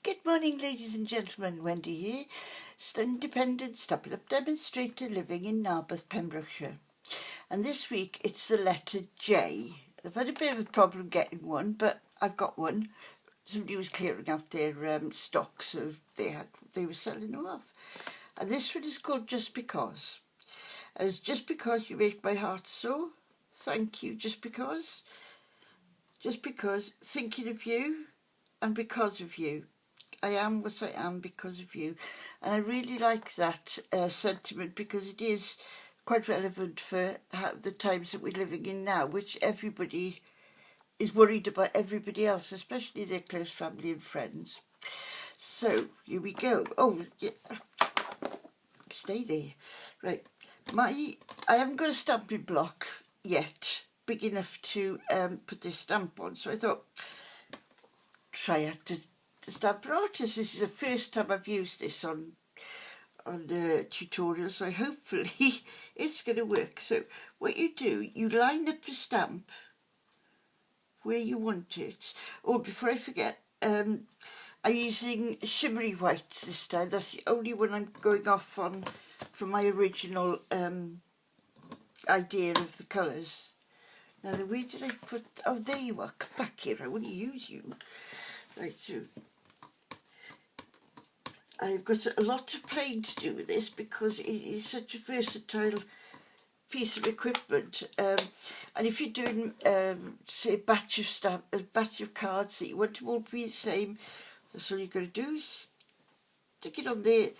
Good morning, ladies and gentlemen. Wendy here, independent Step It Up demonstrator living in Narberth, Pembrokeshire. And this week it's the letter J. I've had a bit of a problem getting one, but I've got one. Somebody was clearing out their stock, so they were selling them off. And this one is called Just Because. As just because you make my heart soar, thank you, just because, thinking of you and because of you. I am what I am because of you. And I really like that sentiment, because it is quite relevant for the times that we're living in now, which everybody is worried about everybody else, especially their close family and friends. So here we go. Oh, yeah. Stay there. Right. I haven't got a stamping block yet big enough to put this stamp on, so I thought try out to Stamper Artist. This is the first time I've used this on tutorials, so hopefully it's going to work. So what you do, you line up the stamp where you want it. Oh, before I forget, I'm using shimmery white this time. That's the only one I'm going off on from my original idea of the colours. Now, where did I put... Oh, there you are. Come back here. I want to use you. Right, so I've got a lot of playing to do with this, because it is such a versatile piece of equipment. And if you're doing, say, a batch of cards that you want them all to be the same, that's all you've got to do is stick it on there,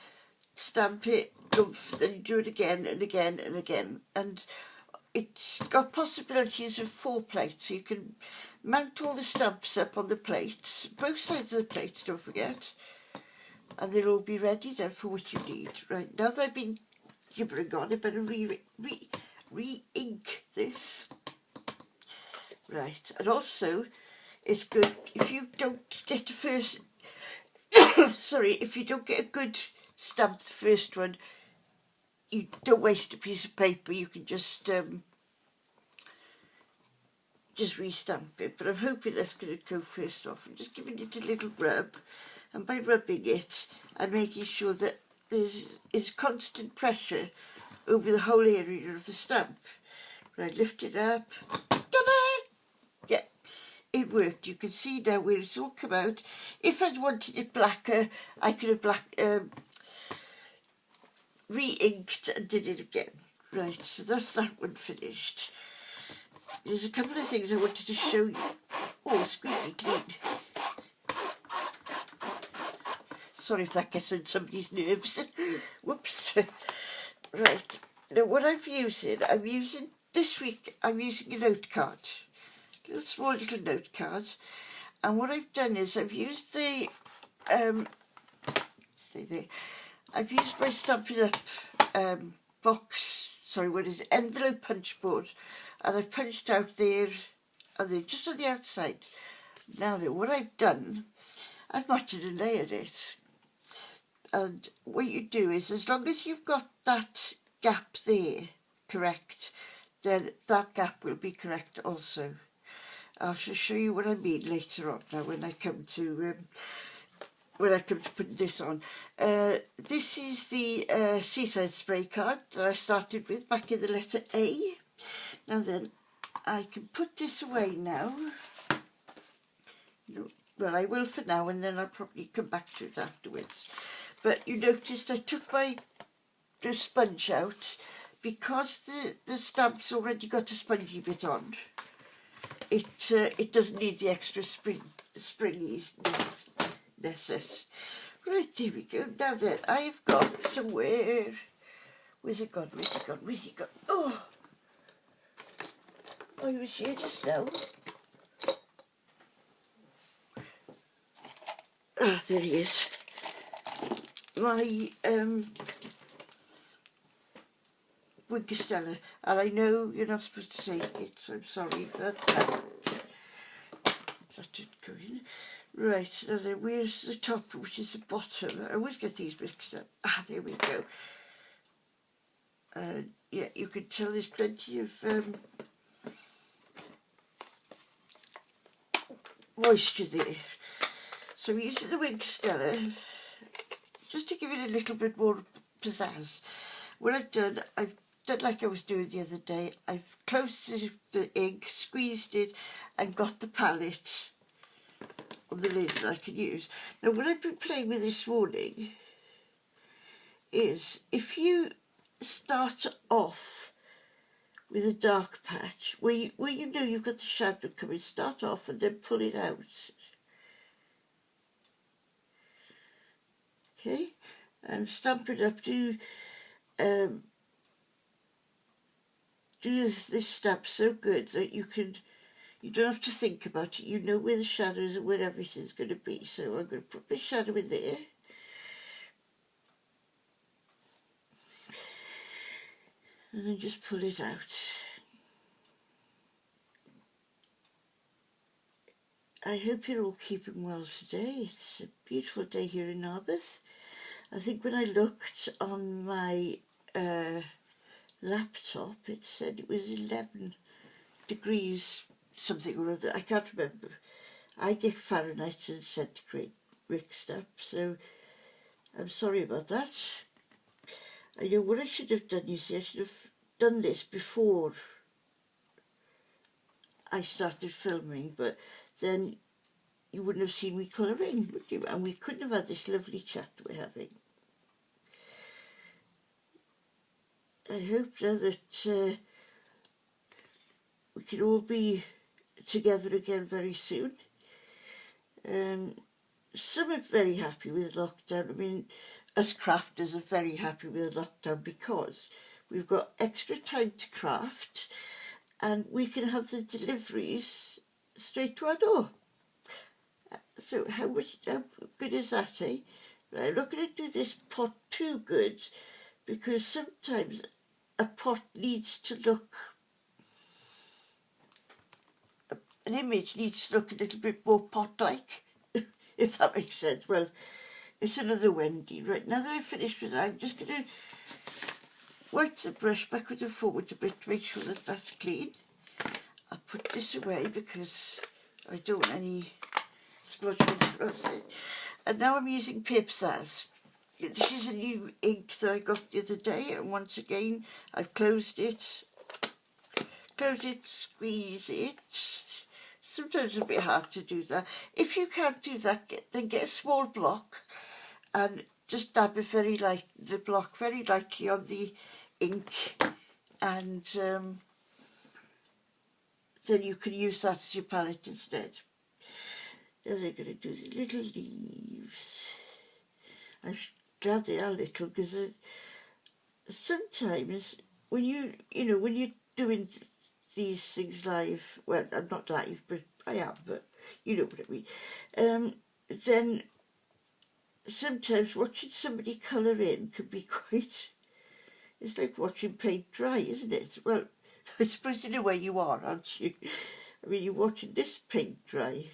stamp it, then you do it again and again and again. And it's got possibilities of 4 plates, so you can mount all the stamps up on the plates, both sides of the plates, don't forget, and they'll all be ready then for what you need. Right, now that I've been gibbering on, I better re-ink this. Right, and also it's good if you don't get the first, sorry, if you don't get a good stamp, the first one, you don't waste a piece of paper. You can just restamp it, but I'm hoping that's going to go first off. I'm just giving it a little rub, and by rubbing it, I'm making sure that there's constant pressure over the whole area of the stamp. Right, lift it up. Ta-da! Yeah, it worked. You can see now where it's all come out. If I'd wanted it blacker, I could have re-inked and did it again. Right, so that's that one finished. There's a couple of things I wanted to show you. Oh, squeaky clean. Sorry if that gets in somebody's nerves. Whoops. Right, now what I'm using this week, I'm using a note card. Small little note card. And what I've done is I've used the, stay there. I've used my Stampin' Up envelope punch board, and I've punched out there and then just on the outside. Now then, what I've done, I've matted and layered it. And what you do is, as long as you've got that gap there correct, then that gap will be correct also. I shall show you what I mean later on now when I come to putting this on. This is the Seaside Spray card that I started with back in the letter A. Now then, I can put this away now. No, well, I will for now, and then I'll probably come back to it afterwards. But you noticed I took the sponge out, because the stamp's already got a spongy bit on. It doesn't need the extra springiness. Right, here we go. Now then, I've got somewhere. Where's it gone? Oh, he was here just now. Ah, there he is. My Winkostella, and I know you're not supposed to say it, so I'm sorry for that. That didn't go in. Right, now then, where's the top, which is the bottom? I always get these mixed up. Ah, there we go. Yeah, you can tell there's plenty of moisture there. So I'm using the Wink Stella just to give it a little bit more pizzazz. What I've done like I was doing the other day, I've closed the ink, squeezed it and got the palette on the lid that I can use. Now what I've been playing with this morning is if you start off with a dark patch where you know you've got the shadow coming, start off and then pull it out. Okay, and stamp it up. Do this stamp so good that you don't have to think about it. You know where the shadows and where everything's going to be. So I'm going to put my shadow in there. And then just pull it out. I hope you're all keeping well today. It's a beautiful day here in Narberth. I think when I looked on my laptop, it said it was 11 degrees something or other. I can't remember. I get Fahrenheit and centigrade mixed up, so I'm sorry about that. I know what I should have done, you see, I should have done this before I started filming, but then you wouldn't have seen me colouring, would you? And we couldn't have had this lovely chat we're having. I hope now that we can all be together again very soon. Some are very happy with lockdown. I mean, us crafters are very happy with lockdown because we've got extra time to craft and we can have the deliveries straight to our door. So how good is that, eh? I'm not going to do this pot too good because sometimes a pot needs to look, an image needs to look a little bit more pot-like, if that makes sense. Well, it's another Wendy. Right, now that I've finished with that, I'm just going to wipe the brush backwards and forward a bit to make sure that that's clean. I'll put this away because I don't want any splodging. And now I'm using Paper Zaz. This is a new ink that I got the other day, and once again I've closed it, squeeze it. Sometimes it's a bit hard to do that. If you can't do that, then get a small block and just dab it the block very lightly on the ink, and then you can use that as your palette instead. Now they're going to do the little leaves. I'm glad they are little because sometimes when when you're doing these things live, well, I'm not live, but I am, but you know what I mean. Then sometimes watching somebody colour in can be quite, it's like watching paint dry, isn't it? Well, I suppose in a way you are, aren't you? I mean, you're watching this paint dry.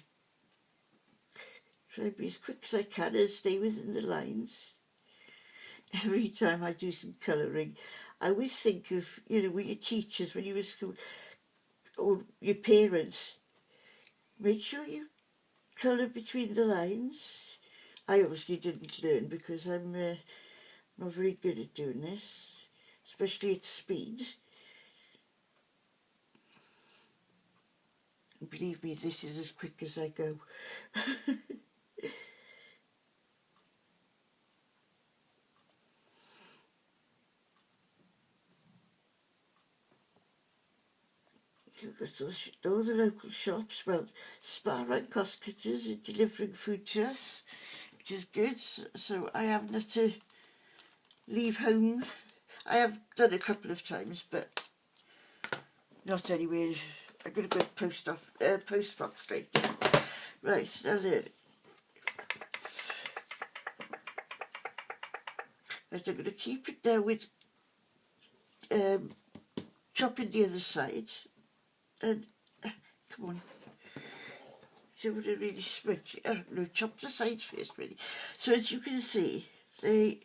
Try to be as quick as I can and stay within the lines. Every time I do some colouring, I always think of, with your teachers when you were in school, or your parents, make sure you colour between the lines. I obviously didn't learn because I'm not very good at doing this, especially at speed. And believe me, this is as quick as I go. You've got all the local shops. Well, Spar and Costcutters are delivering food to us, which is good. So I haven't had to leave home. I have done a couple of times, but not anywhere. I'm going to go to post box later. Right, now there. Right, I'm going to keep it now with chopping the other side. And come on, so would I really switch? No, chop the sides first, really. So as you can see, they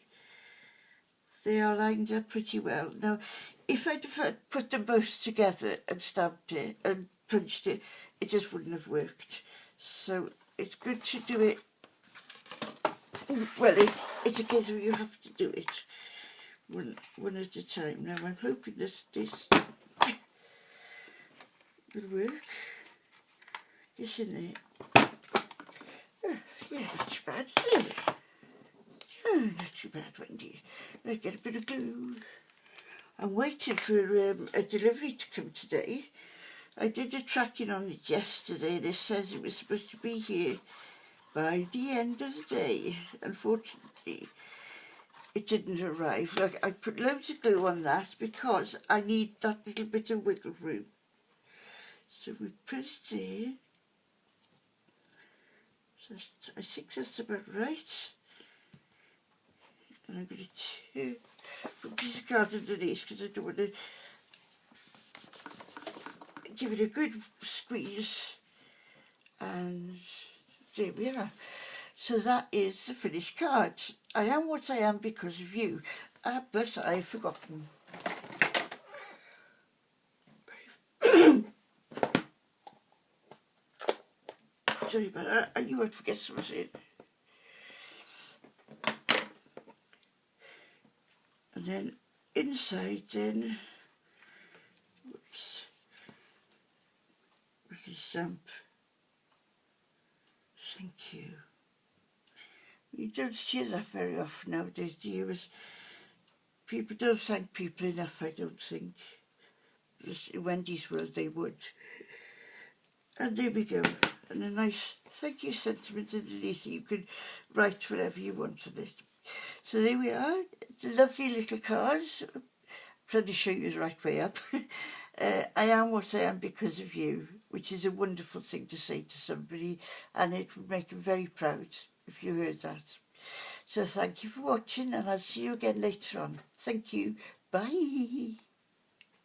are lined up pretty well. Now, if I'd put them both together and stamped it and punched it, it just wouldn't have worked. So it's good to do it Well, it's a case of you have to do it one at a time. Now I'm hoping this will work. This in there. Oh, yeah, not too bad, is it? Oh, not too bad, Wendy. Let's get a bit of glue. I'm waiting for a delivery to come today. I did a tracking on it yesterday and it says it was supposed to be here by the end of the day. Unfortunately, it didn't arrive. Like, I put loads of glue on that because I need that little bit of wiggle room. So we put it there. So I think that's about right. And I'm going to put a piece of card underneath because I don't want to give it a good squeeze. And there we are. So that is the finished card. I am what I am because of you. But I've forgotten. Sorry about that. I knew I'd forget something. And then inside then, whoops, we can stamp, thank you. You don't see that very often nowadays, do you? People don't thank people enough, I don't think. Just in Wendy's world they would. And there we go. And a nice thank you sentiment underneath it. You can write whatever you want on it. So there we are. Lovely little cards. I'm trying to show you the right way up. I am what I am because of you, which is a wonderful thing to say to somebody, and it would make them very proud if you heard that. So thank you for watching, and I'll see you again later on. Thank you. Bye.